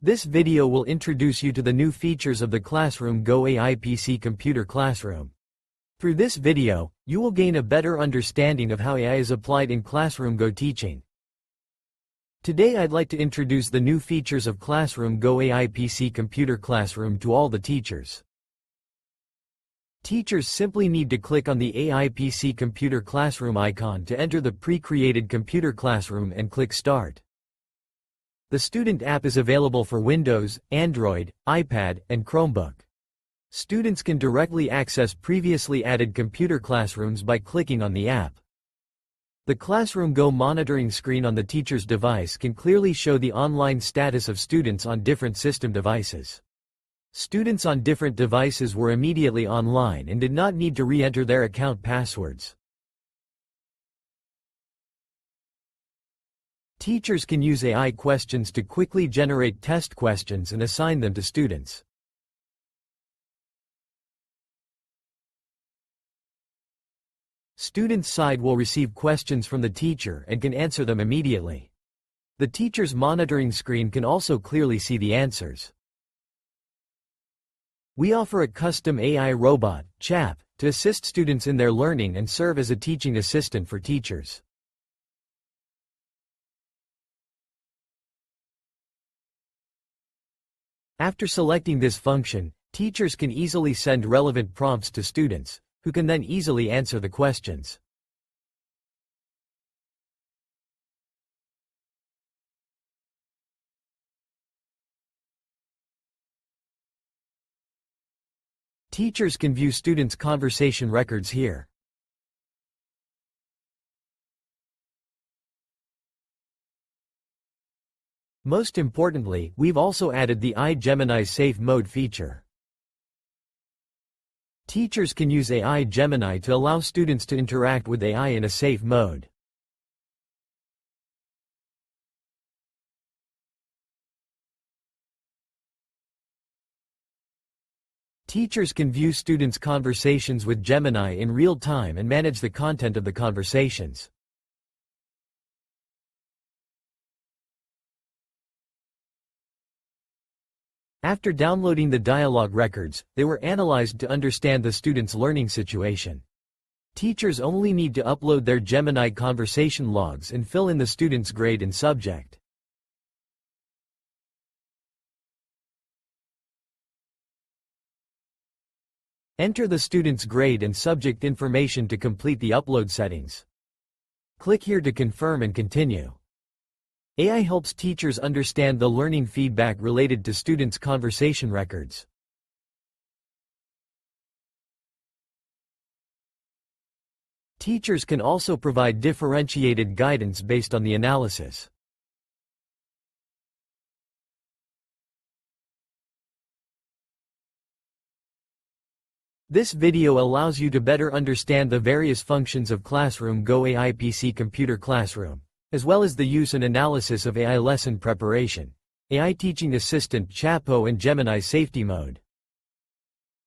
This video will introduce you to the new features of the ClassroomGo AIPC computer classroom. Through this video, you will gain a better understanding of how AI is applied in ClassroomGo teaching. Today I'd like to introduce the new features of ClassroomGo AIPC computer classroom to all the teachers. Teachers simply need to click on the AIPC computer classroom icon to enter the pre-created computer classroom and click Start. The student app is available for Windows, Android, iPad, and Chromebook. Students can directly access previously added computer classrooms by clicking on the app. The ClassroomGo monitoring screen on the teacher's device can clearly show the online status of students on different system devices. Students on different devices were immediately online and did not need to re-enter their account passwords. Teachers can use AI questions to quickly generate test questions and assign them to students. Students' side will receive questions from the teacher and can answer them immediately. The teacher's monitoring screen can also clearly see the answers. We offer a custom AI robot, Chap, to assist students in their learning and serve as a teaching assistant for teachers. After selecting this function, teachers can easily send relevant prompts to students, who can then easily answer the questions. Teachers can view students' conversation records here. Most importantly, we've also added the i-Gemini Safe Mode feature. Teachers can use i-Gemini to allow students to interact with AI in a safe mode. Teachers can view students' conversations with Gemini in real time and manage the content of the conversations. After downloading the dialogue records, they were analyzed to understand the student's learning situation. Teachers only need to upload their Gemini conversation logs and fill in the student's grade and subject. Enter the student's grade and subject information to complete the upload settings. Click here to confirm and continue. AI helps teachers understand the learning feedback related to students' conversation records. Teachers can also provide differentiated guidance based on the analysis. This video allows you to better understand the various functions of ClassroomGo AIPC computer classroom, as well as the use and analysis of AI lesson preparation, AI teaching assistant Chap AI and Gemini safety mode.